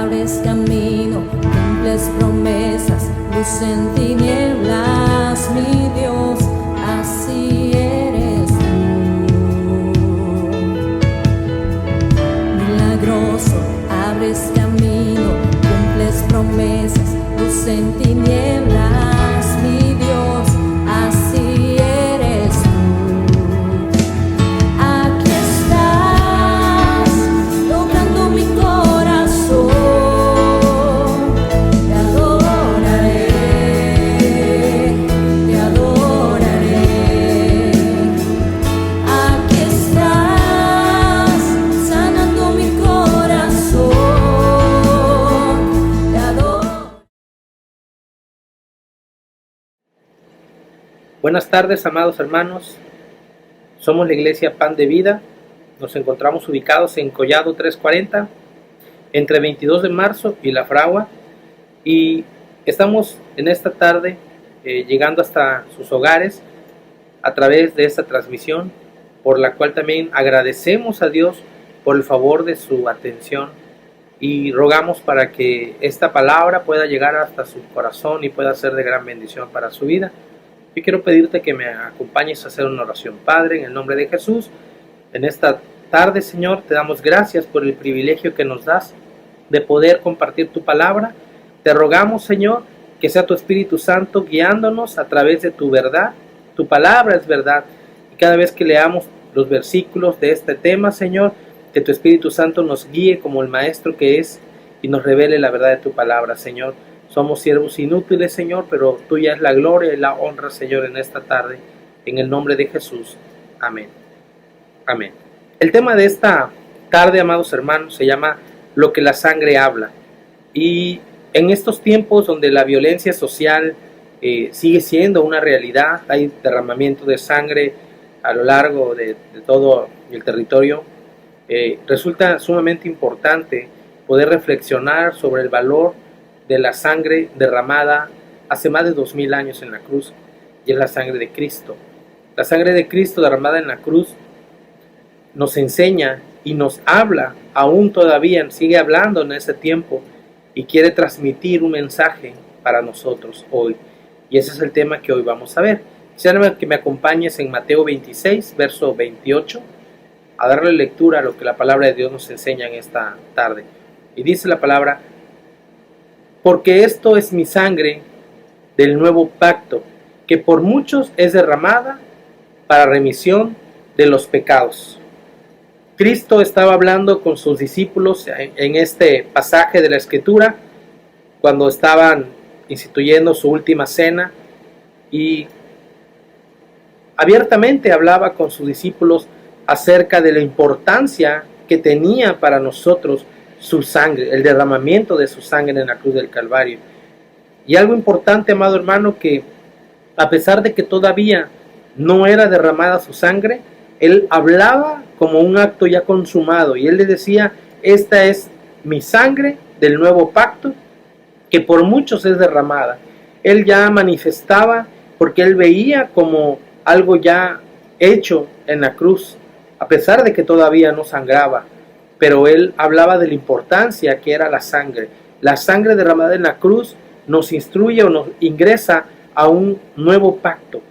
abres camino, cumples promesas, luz en tinieblas, mi Dios, así eres tú. Milagroso, abres camino, cumples promesas, luz en tinieblas, mi Dios, así eres tú. Aquí estás, tocando mi corazón, te adoraré, te adoraré. Aquí estás, sanando mi corazón, te adoro. Buenas tardes, amados hermanos. Somos la Iglesia Pan de Vida. Nos encontramos ubicados en Collado 340, entre 22 de marzo y La Fragua. Y estamos en esta tarde llegando hasta sus hogares a través de esta transmisión, por la cual también agradecemos a Dios por el favor de su atención y rogamos para que esta palabra pueda llegar hasta su corazón y pueda ser de gran bendición para su vida. Yo quiero pedirte que me acompañes a hacer una oración. Padre, en el nombre de Jesús, en esta tarde, Señor, te damos gracias por el privilegio que nos das de poder compartir tu palabra. Te rogamos, Señor, que sea tu Espíritu Santo guiándonos a través de tu verdad. Tu palabra es verdad. Y cada vez que leamos los versículos de este tema, Señor, que tu Espíritu Santo nos guíe como el Maestro que es y nos revele la verdad de tu palabra, Señor. Somos siervos inútiles, Señor, pero tuya es la gloria y la honra, Señor, en esta tarde. En el nombre de Jesús. Amén. Amén. El tema de esta tarde, amados hermanos, se llama Lo que la sangre habla. Y en estos tiempos donde la violencia social sigue siendo una realidad, hay derramamiento de sangre a lo largo de todo el territorio, resulta sumamente importante poder reflexionar sobre el valor de la sangre derramada hace más de 2000 años en la cruz, y es la sangre de Cristo. La sangre de Cristo derramada en la cruz nos enseña y nos habla, aún todavía sigue hablando en ese tiempo, y quiere transmitir un mensaje para nosotros hoy. Y ese es el tema que hoy vamos a ver. Quisiera que me acompañes en Mateo 26, verso 28, a darle lectura a lo que la palabra de Dios nos enseña en esta tarde. Y dice la palabra: porque esto es mi sangre del nuevo pacto, que por muchos es derramada para remisión de los pecados. Cristo estaba hablando con sus discípulos en este pasaje de la Escritura, cuando estaban instituyendo su última cena, y abiertamente hablaba con sus discípulos acerca de la importancia que tenía para nosotros su sangre, el derramamiento de su sangre en la cruz del Calvario. Y algo importante, amado hermano, que a pesar de que todavía no era derramada su sangre, él hablaba como un acto ya consumado, y él le decía: esta es mi sangre del nuevo pacto, que por muchos es derramada. Él ya manifestaba, porque él veía como algo ya hecho en la cruz, a pesar de que todavía no sangraba. Pero él hablaba de la importancia que era la sangre. La sangre derramada en la cruz nos instruye o nos ingresa a un nuevo pacto.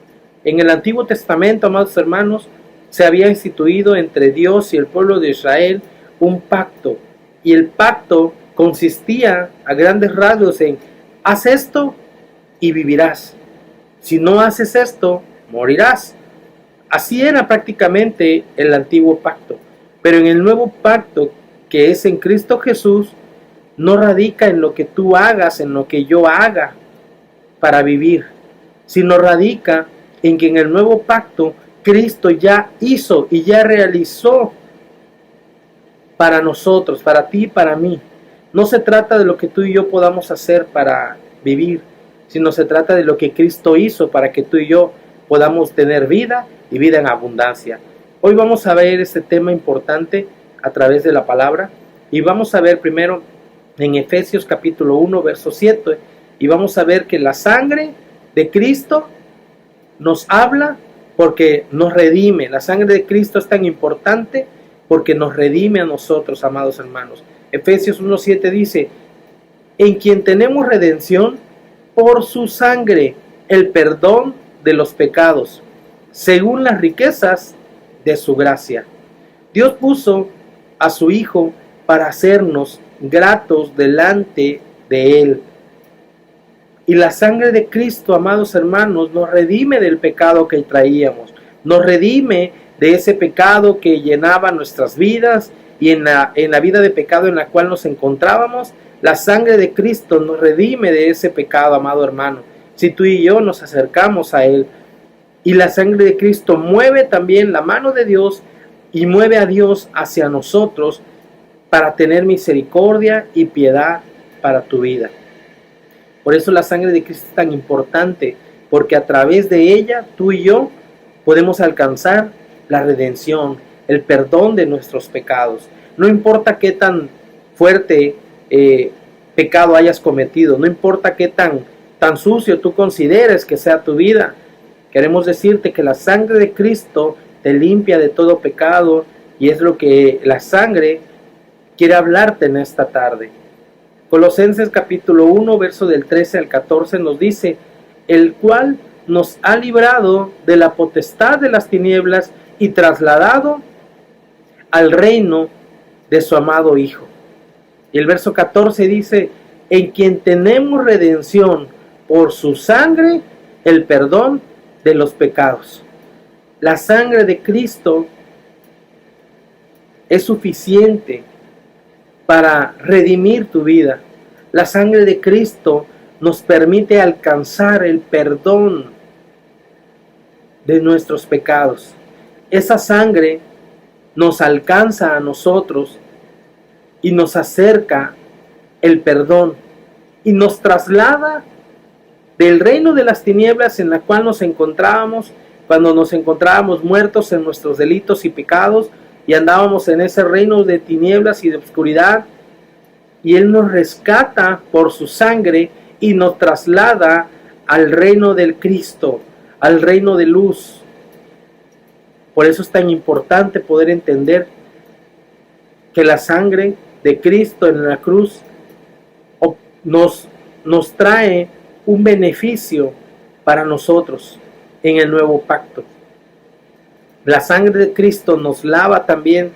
En el Antiguo Testamento, amados hermanos, se había instituido entre Dios y el pueblo de Israel un pacto. Y el pacto consistía a grandes rasgos en: haz esto y vivirás. Si no haces esto, morirás. Así era prácticamente el antiguo pacto. Pero en el nuevo pacto, que es en Cristo Jesús, no radica en lo que tú hagas, en lo que yo haga para vivir, sino radica en que en el nuevo pacto Cristo ya hizo y ya realizó para nosotros, para ti y para mí. No se trata de lo que tú y yo podamos hacer para vivir, sino se trata de lo que Cristo hizo para que tú y yo podamos tener vida y vida en abundancia. Hoy vamos a ver este tema importante a través de la palabra, y vamos a ver primero en Efesios capítulo 1, verso 7, y vamos a ver que la sangre de Cristo nos habla porque nos redime. La sangre de Cristo es tan importante porque nos redime a nosotros, amados hermanos. Efesios 1:7 dice: en quien tenemos redención por su sangre, el perdón de los pecados, según las riquezas de su gracia. Dios puso a su Hijo para hacernos gratos delante de Él. Y la sangre de Cristo, amados hermanos, nos redime del pecado que traíamos, nos redime de ese pecado que llenaba nuestras vidas y en la vida de pecado en la cual nos encontrábamos. La sangre de Cristo nos redime de ese pecado, amado hermano, si tú y yo nos acercamos a Él. Y la sangre de Cristo mueve también la mano de Dios y mueve a Dios hacia nosotros para tener misericordia y piedad para tu vida. Por eso la sangre de Cristo es tan importante, porque a través de ella tú y yo podemos alcanzar la redención, el perdón de nuestros pecados. No importa qué tan fuerte pecado hayas cometido, no importa qué tan sucio tú consideres que sea tu vida, queremos decirte que la sangre de Cristo te limpia de todo pecado, y es lo que la sangre quiere hablarte en esta tarde. Colosenses capítulo 1, verso del 13 al 14 nos dice: el cual nos ha librado de la potestad de las tinieblas y trasladado al reino de su amado Hijo. Y el verso 14 dice: en quien tenemos redención por su sangre, el perdón de los pecados. La sangre de Cristo es suficiente para redimir tu vida. La sangre de Cristo nos permite alcanzar el perdón de nuestros pecados. Esa sangre nos alcanza a nosotros y nos acerca el perdón y nos traslada del reino de las tinieblas en la cual nos encontrábamos cuando nos encontrábamos muertos en nuestros delitos y pecados y andábamos en ese reino de tinieblas y de oscuridad, y Él nos rescata por su sangre y nos traslada al reino del Cristo, al reino de luz. Por eso es tan importante poder entender que la sangre de Cristo en la cruz nos trae un beneficio para nosotros en el nuevo pacto. La sangre de Cristo nos lava también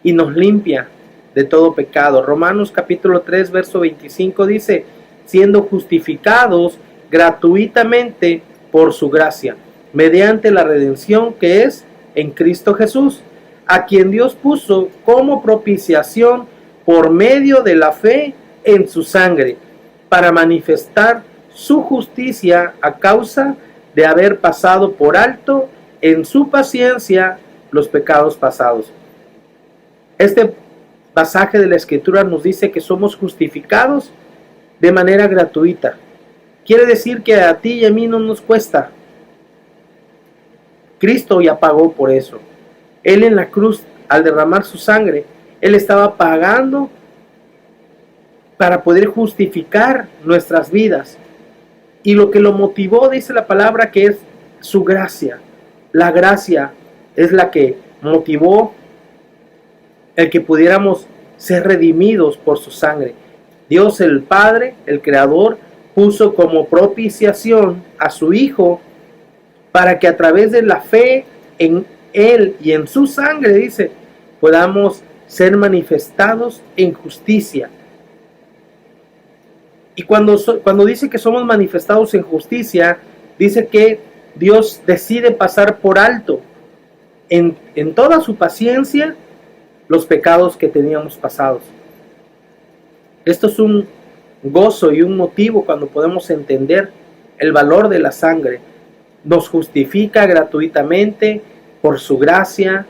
y nos limpia de todo pecado. Romanos capítulo 3, verso 25 dice: siendo justificados gratuitamente por su gracia, mediante la redención que es en Cristo Jesús, a quien Dios puso como propiciación por medio de la fe en su sangre, para manifestar su justicia a causa de haber pasado por alto en su paciencia los pecados pasados. Este pasaje de la Escritura nos dice que somos justificados de manera gratuita. Quiere decir que a ti y a mí no nos cuesta. Cristo ya pagó por eso. Él en la cruz, al derramar su sangre, Él estaba pagando para poder justificar nuestras vidas. Y lo que lo motivó, dice la palabra, que es su gracia. La gracia es la que motivó el que pudiéramos ser redimidos por su sangre. Dios el Padre, el Creador, puso como propiciación a su Hijo para que a través de la fe en Él y en su sangre, dice, podamos ser manifestados en justicia. Y cuando dice que somos manifestados en justicia, dice que Dios decide pasar por alto en toda su paciencia los pecados que teníamos pasados. Esto es un gozo y un motivo cuando podemos entender el valor de la sangre. Nos justifica gratuitamente por su gracia,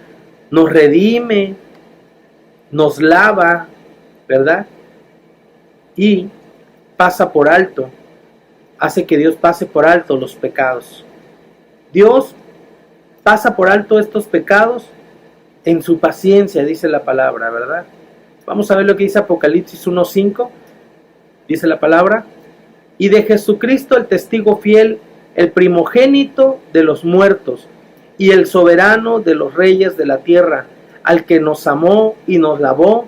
nos redime, nos lava, ¿verdad? Y pasa por alto, hace que Dios pase por alto los pecados. Dios pasa por alto estos pecados en su paciencia, dice la palabra, ¿verdad? Vamos a ver lo que dice Apocalipsis 1:5. Dice la palabra: y de Jesucristo el testigo fiel, el primogénito de los muertos y el soberano de los reyes de la tierra, al que nos amó y nos lavó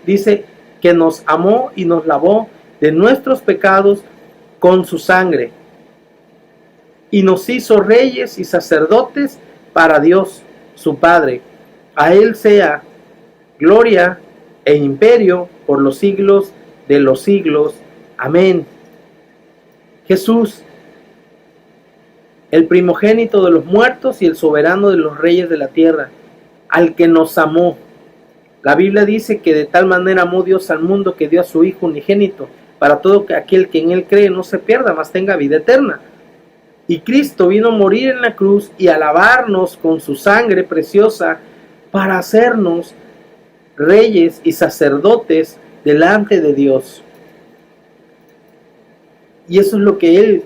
dice, que nos amó y nos lavó de nuestros pecados con su sangre, y nos hizo reyes y sacerdotes para Dios, su Padre. A Él sea gloria e imperio por los siglos de los siglos. Amén. Jesús, el primogénito de los muertos y el soberano de los reyes de la tierra, al que nos amó. La Biblia dice que de tal manera amó Dios al mundo que dio a su Hijo unigénito, para todo aquel que en Él cree no se pierda, mas tenga vida eterna. Y Cristo vino a morir en la cruz y a lavarnos con su sangre preciosa para hacernos reyes y sacerdotes delante de Dios. Y eso es lo que Él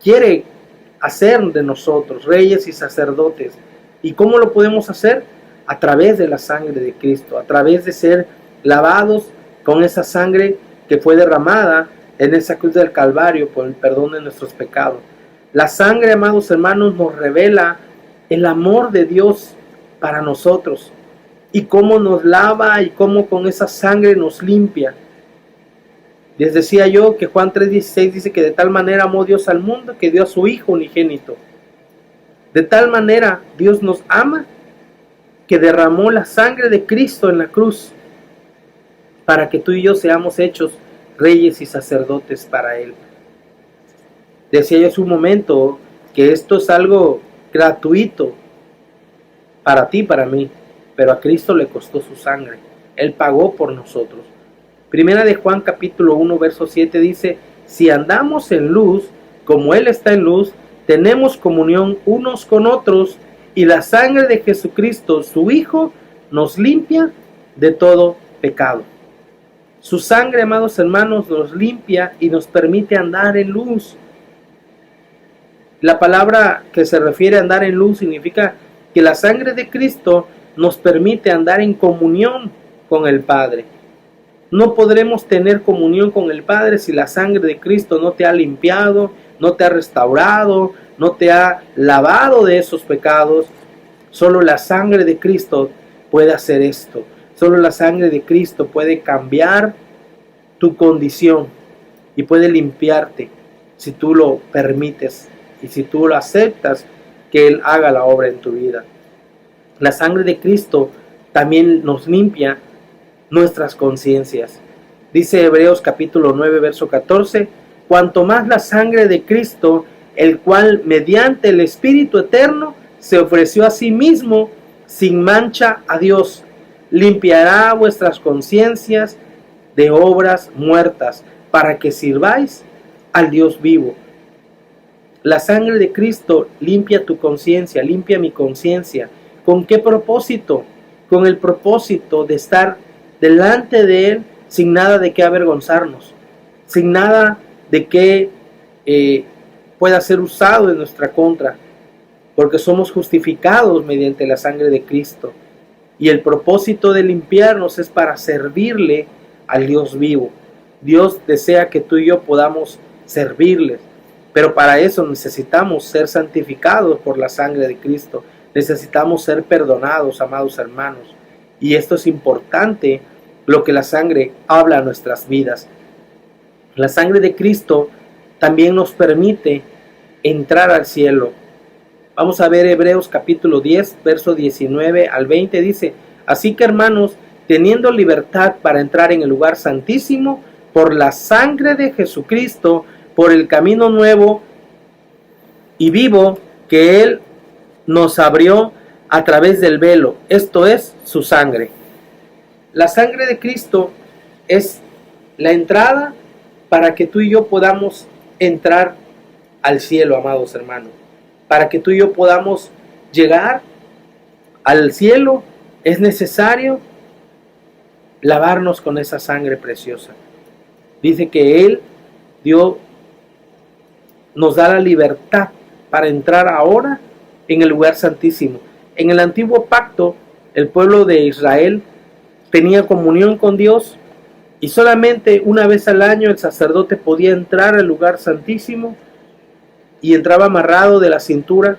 quiere hacer de nosotros, reyes y sacerdotes. ¿Y cómo lo podemos hacer? A través de la sangre de Cristo, a través de ser lavados con esa sangre que fue derramada en esa cruz del Calvario por el perdón de nuestros pecados. La sangre, amados hermanos, nos revela el amor de Dios para nosotros y cómo nos lava y cómo con esa sangre nos limpia. Les decía yo que Juan 3:16 dice que de tal manera amó Dios al mundo que dio a su Hijo unigénito. De tal manera Dios nos ama que derramó la sangre de Cristo en la cruz para que tú y yo seamos hechos reyes y sacerdotes para Él. Decía yo hace un momento que esto es algo gratuito para ti, para mí, pero a Cristo le costó su sangre. Él pagó por nosotros. Primera de Juan capítulo 1 verso 7 dice: si andamos en luz, como Él está en luz, tenemos comunión unos con otros, y la sangre de Jesucristo, su Hijo, nos limpia de todo pecado. Su sangre, amados hermanos, nos limpia y nos permite andar en luz. La palabra que se refiere a andar en luz significa que la sangre de Cristo nos permite andar en comunión con el Padre. No podremos tener comunión con el Padre si la sangre de Cristo no te ha limpiado, no te ha restaurado, no te ha lavado de esos pecados. Solo la sangre de Cristo puede hacer esto. Solo la sangre de Cristo puede cambiar tu condición y puede limpiarte si tú lo permites y si tú lo aceptas que Él haga la obra en tu vida. La sangre de Cristo también nos limpia nuestras conciencias. Dice Hebreos capítulo 9 verso 14: cuanto más la sangre de Cristo, el cual mediante el Espíritu eterno se ofreció a sí mismo sin mancha a Dios, limpiará vuestras conciencias de obras muertas, para que sirváis al Dios vivo. La sangre de Cristo limpia tu conciencia, limpia mi conciencia. ¿Con qué propósito? Con el propósito de estar delante de Él sin nada de qué avergonzarnos, sin nada de qué pueda ser usado en nuestra contra, porque somos justificados mediante la sangre de Cristo. Y el propósito de limpiarnos es para servirle al Dios vivo. Dios desea que tú y yo podamos servirle, pero para eso necesitamos ser santificados por la sangre de Cristo. Necesitamos ser perdonados, amados hermanos. Y esto es importante, lo que la sangre habla a nuestras vidas. La sangre de Cristo también nos permite entrar al cielo. Vamos a ver Hebreos capítulo 10, verso 19 al 20. Dice: así que, hermanos, teniendo libertad para entrar en el lugar santísimo por la sangre de Jesucristo, por el camino nuevo y vivo que Él nos abrió a través del velo, esto es su sangre. La sangre de Cristo es la entrada para que tú y yo podamos entrar al cielo, amados hermanos. Para que tú y yo podamos llegar al cielo es necesario lavarnos con esa sangre preciosa. Dice que Él nos da la libertad para entrar ahora en el lugar santísimo. En el antiguo pacto, el pueblo de Israel tenía comunión con Dios y solamente una vez al año el sacerdote podía entrar al lugar santísimo y entraba amarrado de la cintura,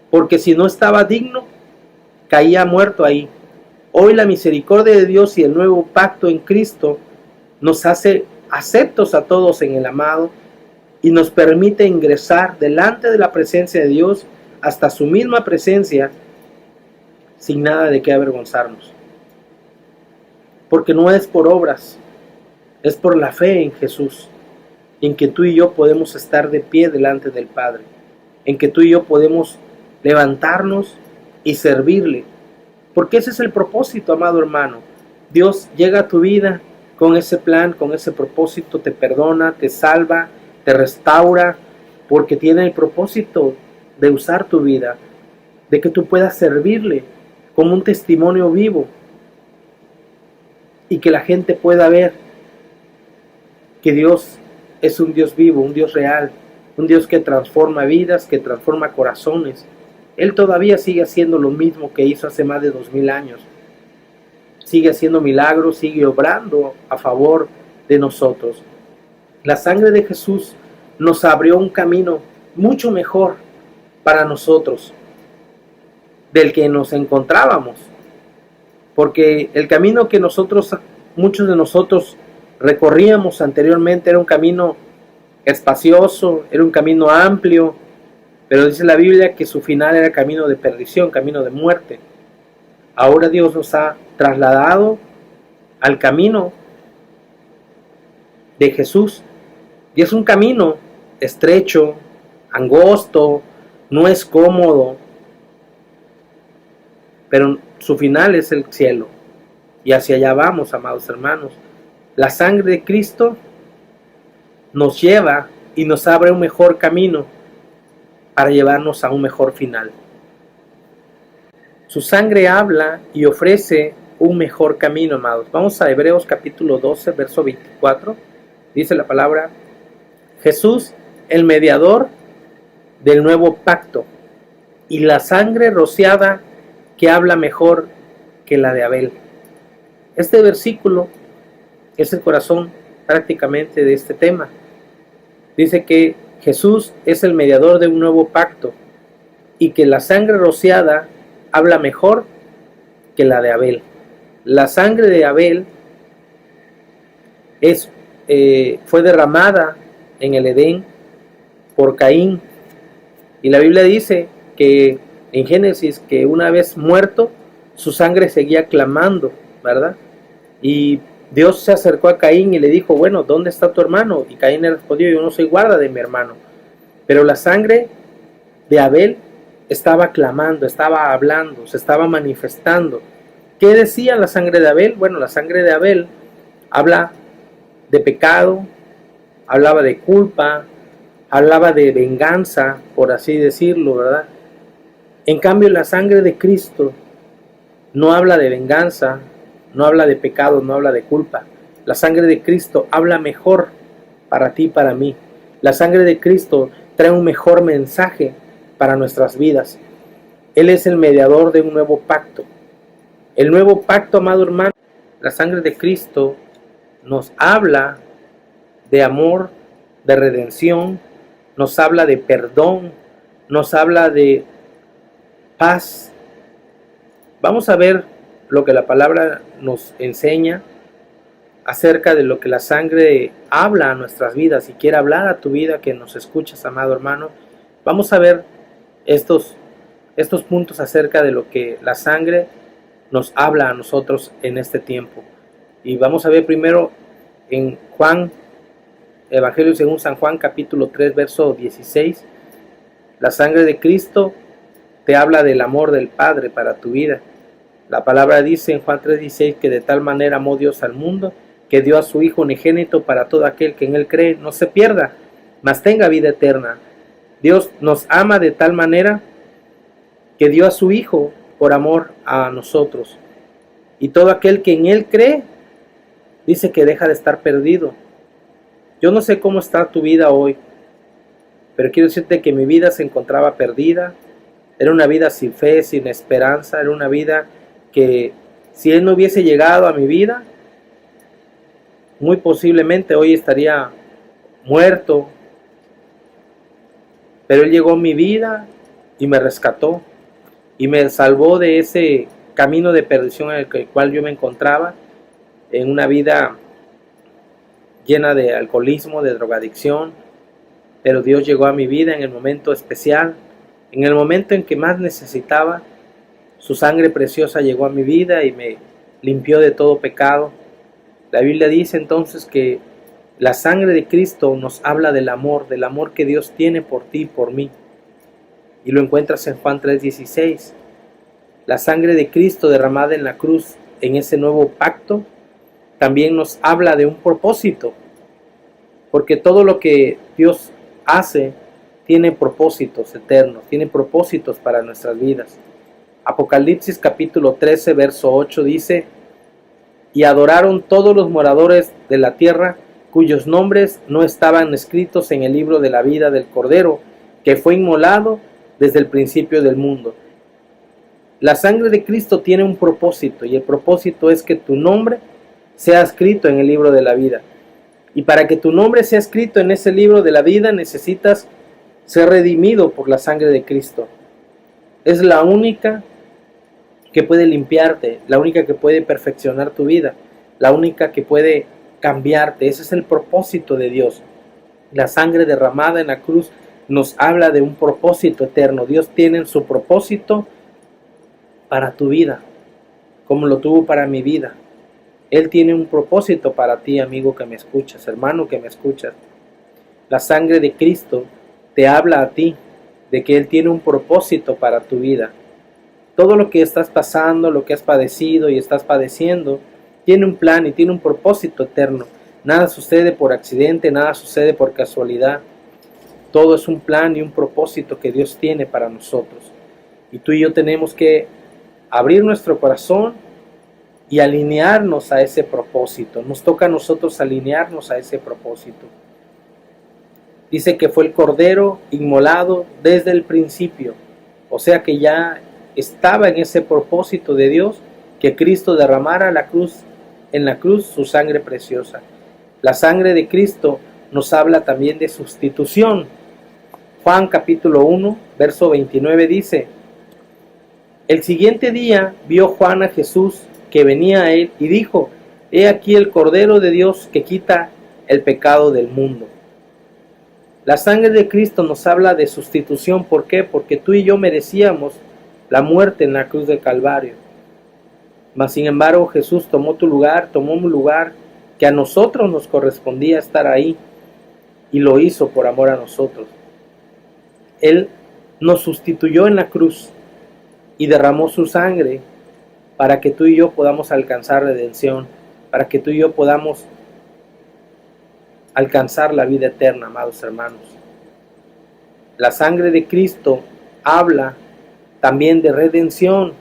porque si no estaba digno, caía muerto ahí. Hoy la misericordia de Dios y el nuevo pacto en Cristo nos hace aceptos a todos en el amado y nos permite ingresar delante de la presencia de Dios hasta su misma presencia sin nada de qué avergonzarnos. Porque no es por obras, es por la fe en Jesús, en que tú y yo podemos estar de pie delante del Padre, en que tú y yo podemos levantarnos y servirle. Porque ese es el propósito, amado hermano. Dios llega a tu vida con ese plan, con ese propósito, te perdona, te salva, te restaura, porque tiene el propósito de usar tu vida, de que tú puedas servirle como un testimonio vivo y que la gente pueda ver que Dios es un Dios vivo, un Dios real, un Dios que transforma vidas, que transforma corazones. Él todavía sigue haciendo lo mismo que hizo hace más de 2000 años. Sigue haciendo milagros, sigue obrando a favor de nosotros. La sangre de Jesús nos abrió un camino mucho mejor para nosotros del que nos encontrábamos. Porque el camino que muchos de nosotros recorríamos anteriormente era un camino espacioso, era un camino amplio, pero dice la Biblia que su final era camino de perdición, camino de muerte. Ahora Dios nos ha trasladado al camino de Jesús, y es un camino estrecho, angosto, no es cómodo, pero su final es el cielo, y hacia allá vamos, amados hermanos. La sangre de Cristo nos lleva y nos abre un mejor camino para llevarnos a un mejor final. Su sangre habla y ofrece un mejor camino, amados. Vamos a Hebreos capítulo 12, verso 24. Dice la palabra: Jesús, el mediador del nuevo pacto, y la sangre rociada que habla mejor que la de Abel. Este versículo es el corazón prácticamente de este tema. Dice que Jesús es el mediador de un nuevo pacto y que la sangre rociada habla mejor que la de Abel. La sangre de Abel fue derramada en el Edén por Caín, y la Biblia dice que en Génesis que una vez muerto su sangre seguía clamando, ¿verdad? Y Dios se acercó a Caín y le dijo: bueno, ¿dónde está tu hermano? Y Caín le respondió: yo no soy guarda de mi hermano. Pero la sangre de Abel estaba clamando, estaba hablando, se estaba manifestando. ¿Qué decía la sangre de Abel? Bueno, la sangre de Abel habla de pecado, hablaba de culpa, hablaba de venganza, por así decirlo, ¿verdad? En cambio, la sangre de Cristo no habla de venganza, no habla de pecado, no habla de culpa. La sangre de Cristo habla mejor para ti y para mí. La sangre de Cristo trae un mejor mensaje para nuestras vidas. Él es el mediador de un nuevo pacto. El nuevo pacto, amado hermano, la sangre de Cristo nos habla de amor, de redención, nos habla de perdón, nos habla de paz. Vamos a ver lo que la palabra nos enseña acerca de lo que la sangre habla a nuestras vidas y quiere hablar a tu vida que nos escuchas, amado hermano. Vamos a ver estos puntos acerca de lo que la sangre nos habla a nosotros en este tiempo. Y vamos a ver primero en Juan, Evangelio según San Juan, capítulo 3, verso 16. La sangre de Cristo te habla del amor del Padre para tu vida. La palabra dice en Juan 3:16 que de tal manera amó Dios al mundo que dio a su Hijo unigénito para todo aquel que en Él cree no se pierda, mas tenga vida eterna. Dios nos ama de tal manera que dio a su Hijo por amor a nosotros. Y todo aquel que en Él cree, dice que deja de estar perdido. Yo no sé cómo está tu vida hoy, pero quiero decirte que mi vida se encontraba perdida. Era una vida sin fe, sin esperanza. Era una vida que si Él no hubiese llegado a mi vida, muy posiblemente hoy estaría muerto. Pero Él llegó a mi vida y me rescató y me salvó de ese camino de perdición en el cual yo me encontraba, en una vida llena de alcoholismo, de drogadicción, pero Dios llegó a mi vida en el momento especial, en el momento en que más necesitaba. Su sangre preciosa llegó a mi vida y me limpió de todo pecado. La Biblia dice entonces que la sangre de Cristo nos habla del amor que Dios tiene por ti y por mí. Y lo encuentras en Juan 3:16. La sangre de Cristo derramada en la cruz, en ese nuevo pacto, también nos habla de un propósito, porque todo lo que Dios hace tiene propósitos eternos, tiene propósitos para nuestras vidas. Apocalipsis capítulo 13, verso 8 dice: y adoraron todos los moradores de la tierra, cuyos nombres no estaban escritos en el libro de la vida del Cordero, que fue inmolado desde el principio del mundo. La sangre de Cristo tiene un propósito, y el propósito es que tu nombre sea escrito en el libro de la vida. Y para que tu nombre sea escrito en ese libro de la vida, necesitas ser redimido por la sangre de Cristo. Es la única que puede limpiarte, la única que puede perfeccionar tu vida, la única que puede cambiarte. Ese es el propósito de Dios. La sangre derramada en la cruz nos habla de un propósito eterno. Dios tiene su propósito para tu vida, como lo tuvo para mi vida. Él tiene un propósito para ti, amigo que me escuchas, hermano que me escuchas. La sangre de Cristo te habla a ti de que Él tiene un propósito para tu vida. Todo lo que estás pasando, lo que has padecido y estás padeciendo, tiene un plan y tiene un propósito eterno. Nada sucede por accidente, nada sucede por casualidad. Todo es un plan y un propósito que Dios tiene para nosotros. Y tú y yo tenemos que abrir nuestro corazón y alinearnos a ese propósito. Nos toca a nosotros alinearnos a ese propósito. Dice que fue el Cordero inmolado desde el principio. O sea que ya estaba en ese propósito de Dios, que Cristo derramara en la cruz su sangre preciosa. La sangre de Cristo nos habla también de sustitución. Juan capítulo 1, verso 29 dice: el siguiente día vio Juan a Jesús que venía a él y dijo: he aquí el Cordero de Dios que quita el pecado del mundo. La sangre de Cristo nos habla de sustitución. ¿Por qué? Porque tú y yo merecíamos la muerte en la cruz del Calvario. Mas sin embargo Jesús tomó tu lugar, tomó un lugar que a nosotros nos correspondía estar ahí, y lo hizo por amor a nosotros. Él nos sustituyó en la cruz y derramó su sangre para que tú y yo podamos alcanzar redención, para que tú y yo podamos alcanzar la vida eterna, amados hermanos. La sangre de Cristo habla también de redención.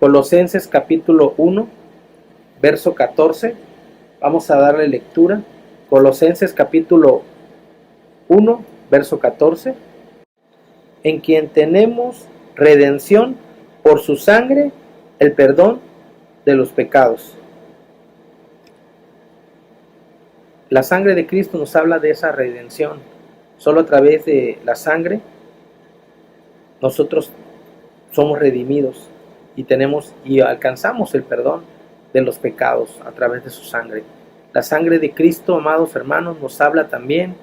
Colosenses capítulo 1, verso 14. Vamos a darle lectura. Colosenses capítulo 1, verso 14. En quien tenemos redención por su sangre, el perdón de los pecados. La sangre de Cristo nos habla de esa redención. Solo a través de la sangre nosotros somos redimidos y alcanzamos el perdón de los pecados a través de su sangre. La sangre de Cristo, amados hermanos, nos habla también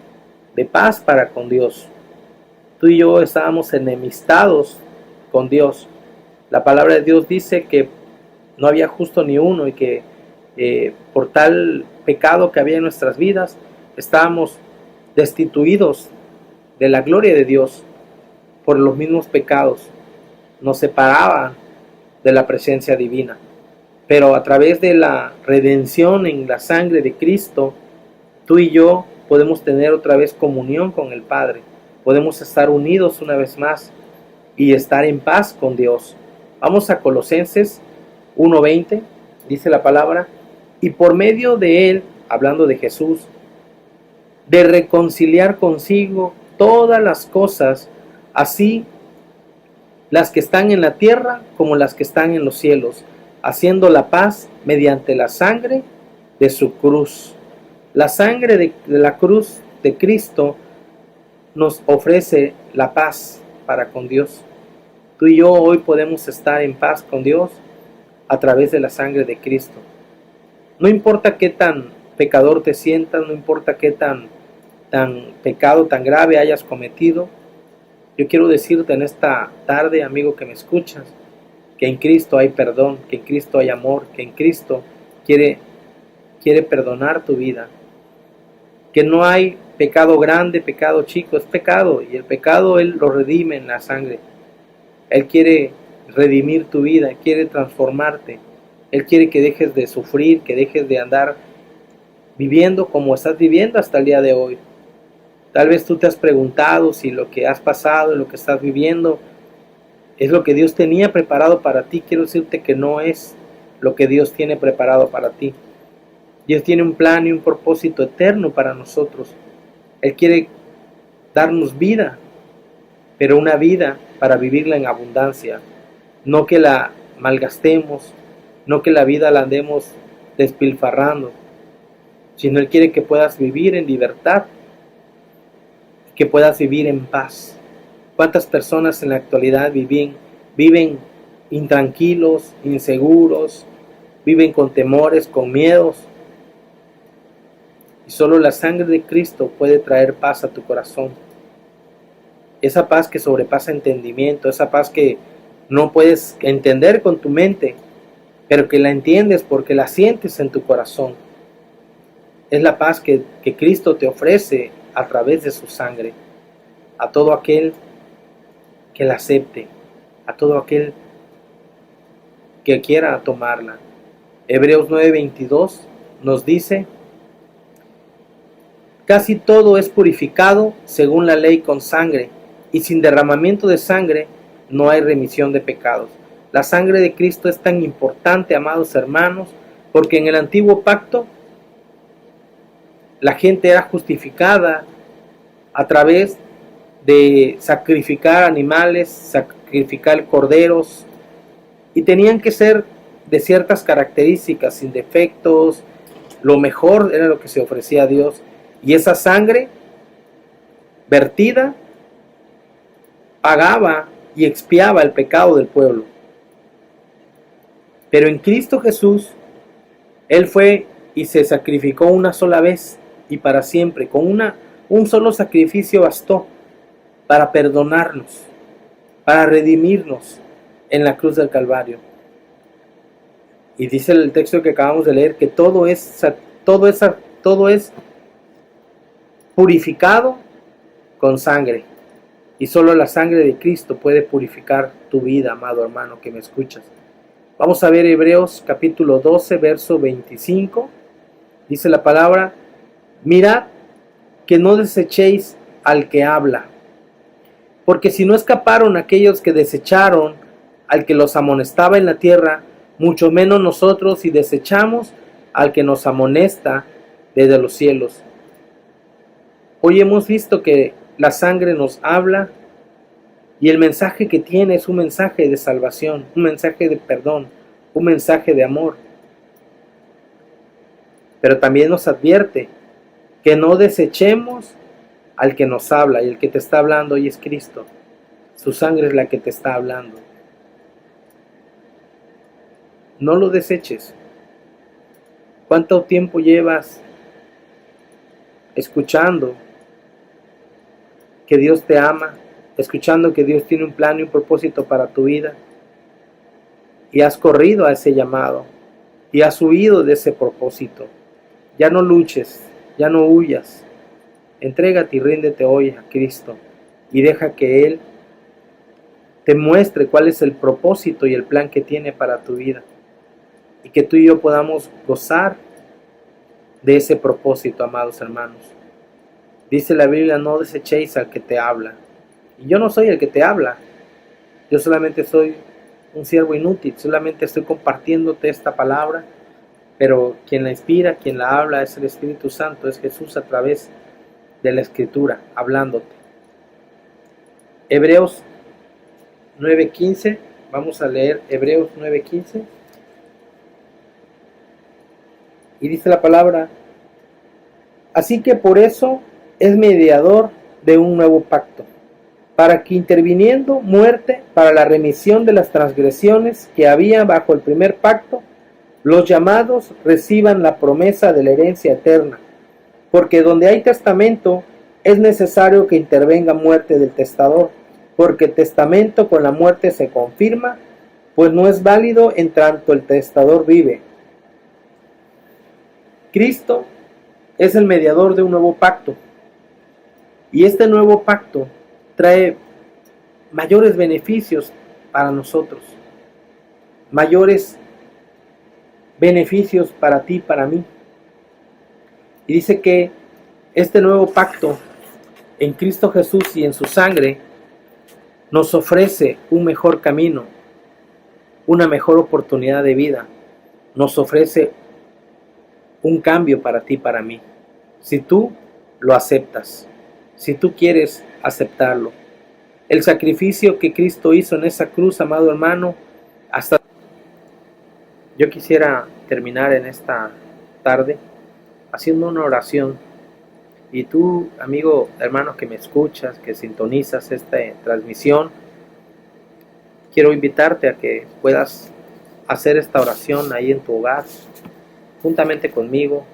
de paz para con Dios. Tú y yo estábamos enemistados con Dios. La palabra de Dios dice que no había justo ni uno, y que por tal pecado que había en nuestras vidas, estábamos destituidos de la gloria de Dios por los mismos pecados. Nos separaban de la presencia divina. Pero a través de la redención en la sangre de Cristo, tú y yo podemos tener otra vez comunión con el Padre. Podemos estar unidos una vez más y estar en paz con Dios. Vamos a Colosenses 1:20, dice la palabra: y por medio de Él, hablando de Jesús, de reconciliar consigo todas las cosas, así las que están en la tierra como las que están en los cielos, haciendo la paz mediante la sangre de su cruz. La sangre de la cruz de Cristo nos ofrece la paz para con Dios. Tú y yo hoy podemos estar en paz con Dios a través de la sangre de Cristo. No importa qué tan pecador te sientas, no importa qué tan pecado tan grave hayas cometido, yo quiero decirte en esta tarde, amigo que me escuchas, que en Cristo hay perdón, que en Cristo hay amor, que en Cristo quiere perdonar tu vida, que no hay pecado grande, pecado chico, es pecado, y el pecado Él lo redime en la sangre. Él quiere redimir tu vida, quiere transformarte, Él quiere que dejes de sufrir, que dejes de andar viviendo como estás viviendo hasta el día de hoy. Tal vez tú te has preguntado si lo que has pasado, lo que estás viviendo, es lo que Dios tenía preparado para ti. Quiero decirte que no es lo que Dios tiene preparado para ti. Dios tiene un plan y un propósito eterno para nosotros. Él quiere darnos vida, pero una vida para vivirla en abundancia. No que la malgastemos, no que la vida la andemos despilfarrando, sino Él quiere que puedas vivir en libertad, que puedas vivir en paz. ¿Cuántas personas en la actualidad viven intranquilos, inseguros, viven con temores, con miedos? Y solo la sangre de Cristo puede traer paz a tu corazón. Esa paz que sobrepasa entendimiento, esa paz que no puedes entender con tu mente, pero que la entiendes porque la sientes en tu corazón. Es la paz que Cristo te ofrece a través de su sangre, a todo aquel que la acepte, a todo aquel que quiera tomarla. Hebreos 9:22 nos dice: casi todo es purificado según la ley con sangre, y sin derramamiento de sangre no hay remisión de pecados. La sangre de Cristo es tan importante, amados hermanos, porque en el antiguo pacto la gente era justificada a través de sacrificar animales, sacrificar corderos, y tenían que ser de ciertas características, sin defectos. Lo mejor era lo que se ofrecía a Dios, y esa sangre vertida pagaba y expiaba el pecado del pueblo. Pero en Cristo Jesús, Él fue y se sacrificó una sola vez y para siempre. Con un solo sacrificio bastó para perdonarnos, para redimirnos en la cruz del Calvario. Y dice el texto que acabamos de leer que todo es purificado con sangre. Y solo la sangre de Cristo puede purificar tu vida, amado hermano que me escuchas. Vamos a ver Hebreos capítulo 12, verso 25. Dice la palabra: mirad que no desechéis al que habla, porque si no escaparon aquellos que desecharon al que los amonestaba en la tierra, mucho menos nosotros si desechamos al que nos amonesta desde los cielos. Hoy hemos visto que la sangre nos habla, y el mensaje que tiene es un mensaje de salvación, un mensaje de perdón, un mensaje de amor. Pero también nos advierte que no desechemos al que nos habla, y el que te está hablando hoy es Cristo. Su sangre es la que te está hablando. No lo deseches. ¿Cuánto tiempo llevas escuchando que Dios te ama, escuchando que Dios tiene un plan y un propósito para tu vida, y has corrido a ese llamado y has huido de ese propósito? Ya no luches, ya no huyas. Entrégate y ríndete hoy a Cristo y deja que Él te muestre cuál es el propósito y el plan que tiene para tu vida, y que tú y yo podamos gozar de ese propósito, amados hermanos. Dice la Biblia: no desechéis al que te habla. Y yo no soy el que te habla, yo solamente soy un siervo inútil, solamente estoy compartiéndote esta palabra, pero quien la inspira, quien la habla es el Espíritu Santo, es Jesús a través de la Escritura, hablándote. Hebreos 9:15, vamos a leer Hebreos 9:15, y dice la palabra: así que por eso es mediador de un nuevo pacto, para que interviniendo muerte para la remisión de las transgresiones que había bajo el primer pacto, los llamados reciban la promesa de la herencia eterna. Porque donde hay testamento, es necesario que intervenga muerte del testador, porque el testamento con la muerte se confirma, pues no es válido en tanto el testador vive. Cristo es el mediador de un nuevo pacto, y este nuevo pacto trae mayores beneficios para nosotros, mayores beneficios para ti, para mí. Y dice que este nuevo pacto en Cristo Jesús y en su sangre nos ofrece un mejor camino, una mejor oportunidad de vida, nos ofrece un cambio para ti, para mí. Si tú lo aceptas, si tú quieres aceptarlo. El sacrificio que Cristo hizo en esa cruz, amado hermano, hasta... Yo quisiera terminar en esta tarde haciendo una oración. Y tú, amigo, hermano que me escuchas, que sintonizas esta transmisión, quiero invitarte a que puedas hacer esta oración ahí en tu hogar, juntamente conmigo,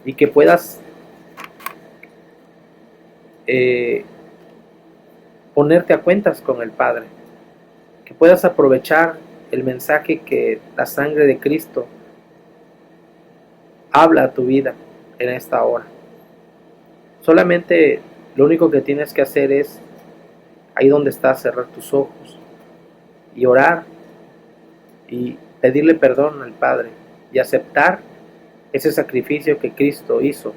y que puedas ponerte a cuentas con el Padre, que puedas aprovechar el mensaje que la sangre de Cristo habla a tu vida en esta hora. Solamente lo único que tienes que hacer es, ahí donde estás, cerrar tus ojos y orar y pedirle perdón al Padre y aceptar ese sacrificio que Cristo hizo,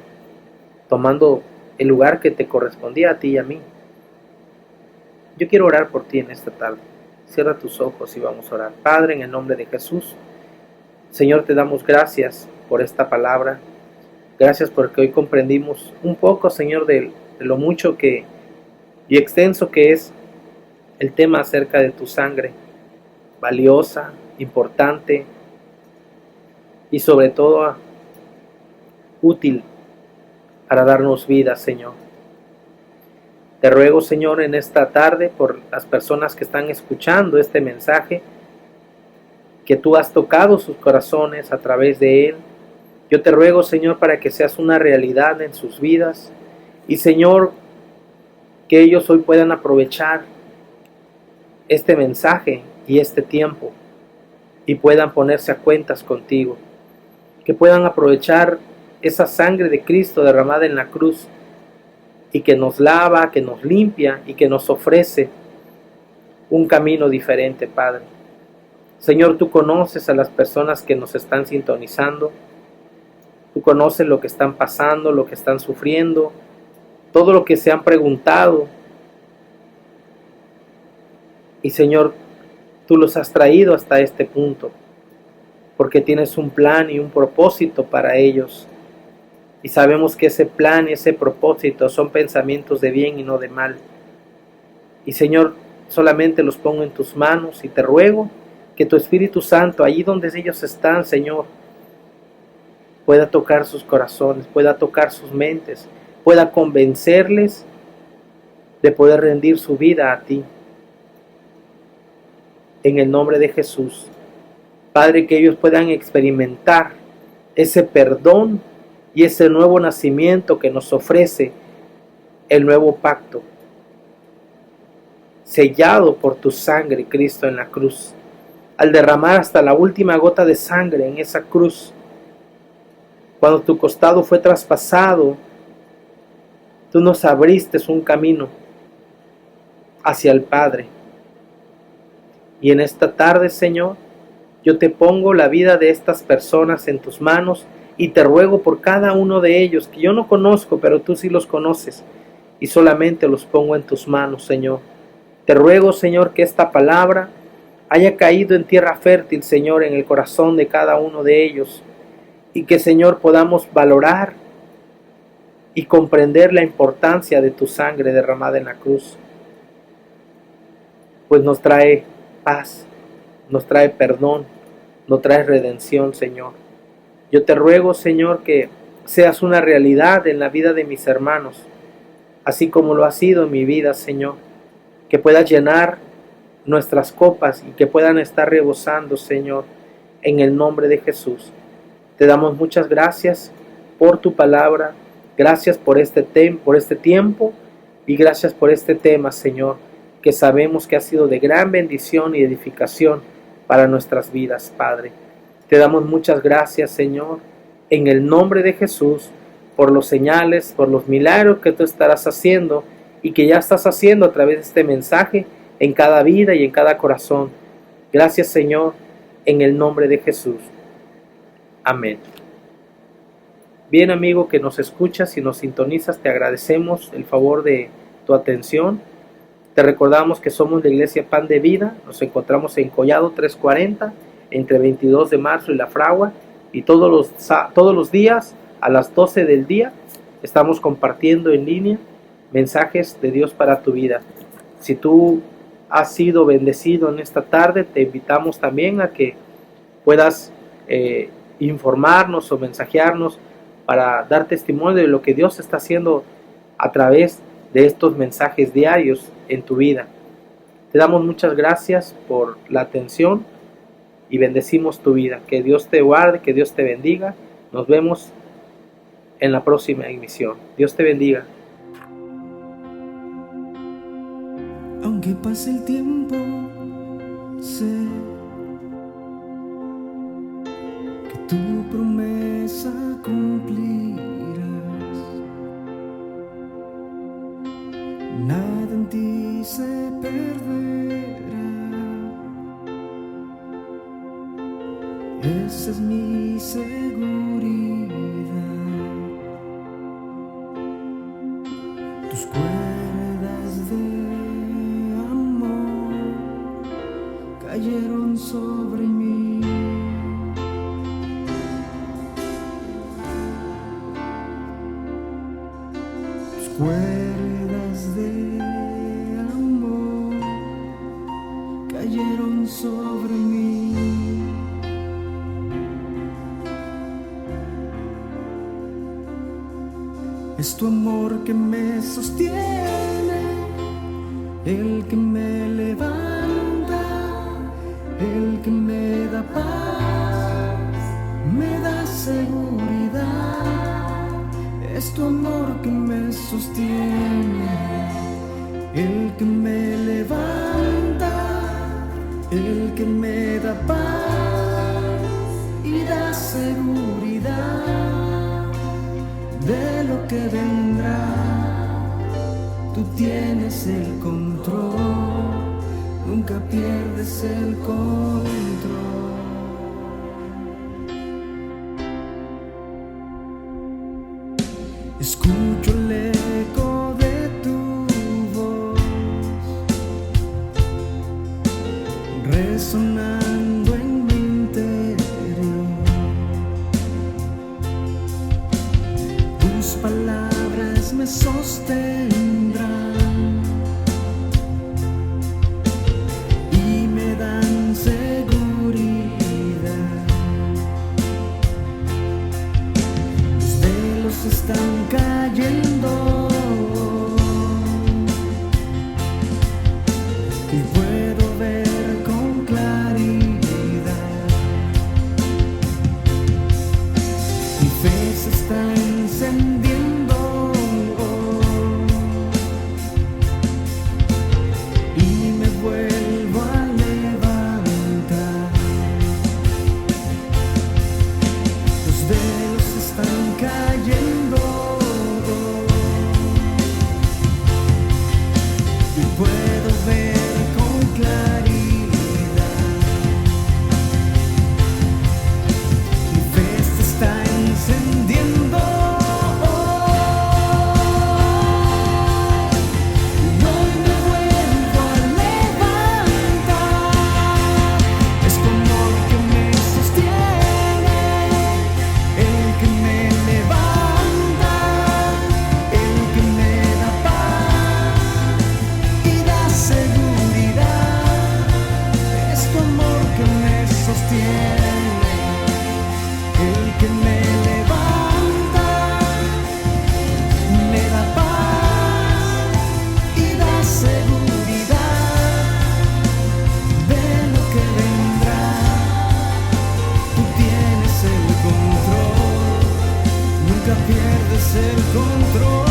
tomando el lugar que te correspondía a ti y a mí. Yo quiero orar por ti en esta tarde. Cierra tus ojos y vamos a orar. Padre, en el nombre de Jesús, Señor, te damos gracias por esta palabra. Gracias porque hoy comprendimos un poco, Señor, de lo mucho que y extenso que es el tema acerca de tu sangre, valiosa, importante y sobre todo útil para darnos vida, Señor. Te ruego, Señor, en esta tarde por las personas que están escuchando este mensaje, que tú has tocado sus corazones a través de él. Yo te ruego, Señor, para que seas una realidad en sus vidas y, Señor, que ellos hoy puedan aprovechar este mensaje y este tiempo y puedan ponerse a cuentas contigo, que puedan aprovechar esa sangre de Cristo derramada en la cruz y que nos lava, que nos limpia y que nos ofrece un camino diferente, Padre. Señor, tú conoces a las personas que nos están sintonizando, tú conoces lo que están pasando, lo que están sufriendo, todo lo que se han preguntado. Y Señor, tú los has traído hasta este punto, porque tienes un plan y un propósito para ellos. Y sabemos que ese plan y ese propósito son pensamientos de bien y no de mal. Y Señor, solamente los pongo en tus manos y te ruego que tu Espíritu Santo, allí donde ellos están, Señor, pueda tocar sus corazones, pueda tocar sus mentes, pueda convencerles de poder rendir su vida a ti. En el nombre de Jesús, Padre, que ellos puedan experimentar ese perdón y ese nuevo nacimiento que nos ofrece el nuevo pacto, sellado por tu sangre, Cristo, en la cruz. Al derramar hasta la última gota de sangre en esa cruz, cuando tu costado fue traspasado, tú nos abriste un camino hacia el Padre. Y en esta tarde, Señor, yo te pongo la vida de estas personas en tus manos y te ruego por cada uno de ellos, que yo no conozco, pero tú sí los conoces, y solamente los pongo en tus manos, Señor. Te ruego, Señor, que esta palabra haya caído en tierra fértil, Señor, en el corazón de cada uno de ellos, y que, Señor, podamos valorar y comprender la importancia de tu sangre derramada en la cruz, pues nos trae paz, nos trae perdón, nos trae redención, Señor. Yo te ruego, Señor, que seas una realidad en la vida de mis hermanos así como lo ha sido en mi vida, Señor. Que puedas llenar nuestras copas y que puedan estar rebosando, Señor, en el nombre de Jesús. Te damos muchas gracias por tu palabra, gracias por este tiempo y gracias por este tema, Señor, que sabemos que ha sido de gran bendición y edificación para nuestras vidas, Padre. Te damos muchas gracias, Señor, en el nombre de Jesús, por los señales, por los milagros que tú estarás haciendo y que ya estás haciendo a través de este mensaje en cada vida y en cada corazón. Gracias, Señor, en el nombre de Jesús. Amén. Bien, amigo que nos escuchas y nos sintonizas, te agradecemos el favor de tu atención. Te recordamos que somos la Iglesia Pan de Vida. Nos encontramos en Collado 340, entre 22 de marzo y La Fragua. Y todos los días a las 12 del día estamos compartiendo en línea mensajes de Dios para tu vida. Si tú has sido bendecido en esta tarde, te invitamos también a que puedas informarnos o mensajearnos para dar testimonio de lo que Dios está haciendo a través de estos mensajes diarios en tu vida. Te damos muchas gracias por la atención y bendecimos tu vida. Que Dios te guarde, que Dios te bendiga. Nos vemos en la próxima emisión. Dios te bendiga. Aunque pase el tiempo, sé que tu promesa cumplirás. Nada en ti se perderá. Esa es mi seguridad. Tus cuerdas de amor cayeron sobre mí. Tus cuerdas de amor cayeron sobre mí. Es tu amor que me sostiene, el que me levanta, el que me da paz, me da seguridad. Es tu amor que me sostiene, el que me levanta, el que me da paz y da seguridad de lo que vendrá. Tú tienes el control, nunca pierdes el control. Escucho el eco de tu voz resonando en mi interior. Tus palabras me sostendrán y me dan seguridad. Los velos están cayendo y puedo ver con claridad. Mi fe se está encendiendo y me vuelvo a levantar. Los velos están cayendo y puedo ver con claridad. Mi fe se está encendiendo tienes el control.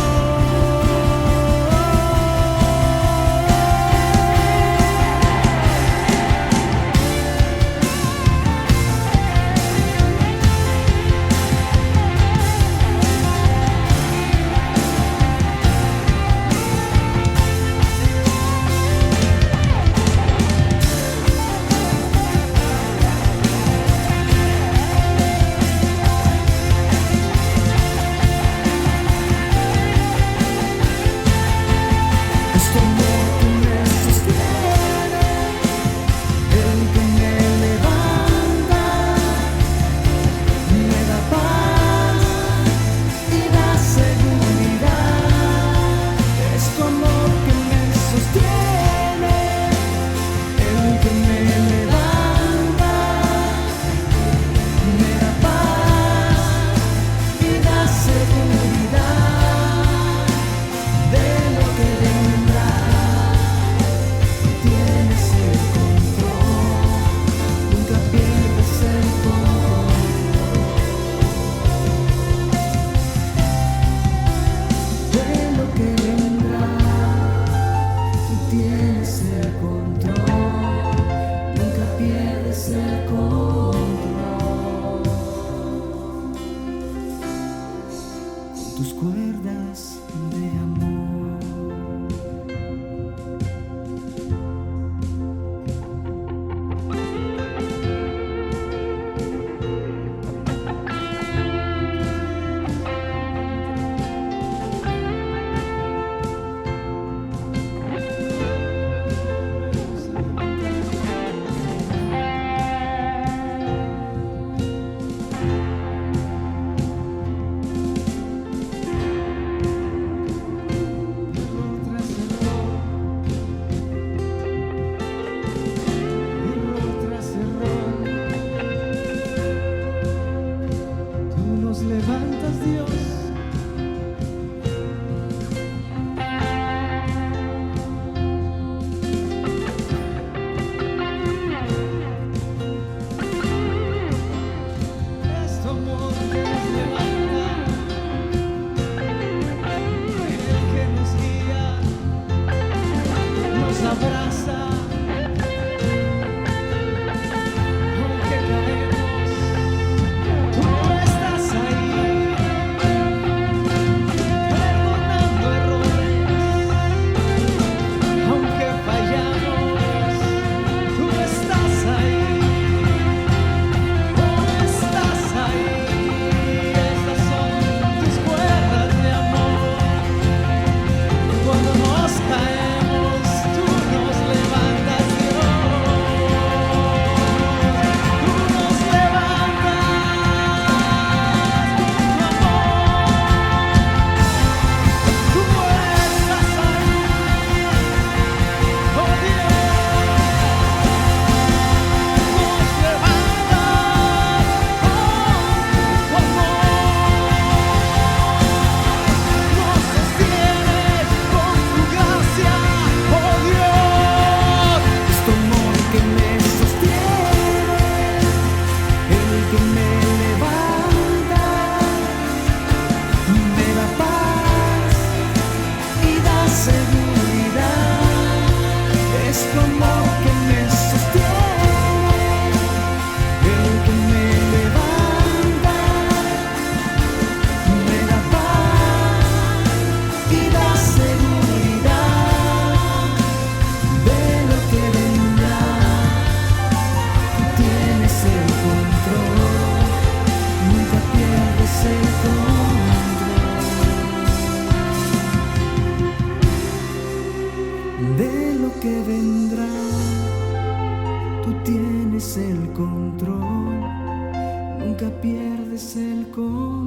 Tus cuerdas de amor. Levantas, Dios. Es tu amor que nos levanta, el que nos guía, nos abraza. Aunque caemos, tú estás ahí, perdonando errores. Aunque fallamos, tú estás ahí, oh, estás ahí. Estas son tus cuerdas de amor. Cuando nos caemos, tú nos levantas, Dios. Tú nos levantas con tu amor. Tú estás ahí, oh Dios. Nos levantas con tu amor. Nos sostienes con tu gracia, oh Dios. Es tu amor que me sostiene, el que me levanta, me da paz y da seguridad. Es tu amor que me sostiene, el que me levanta, me da paz y da seguridad de lo que vendrá. Tú tienes el control, nunca pierdes el control de lo que vendrá. Tú tienes el control, nunca pierdes el control.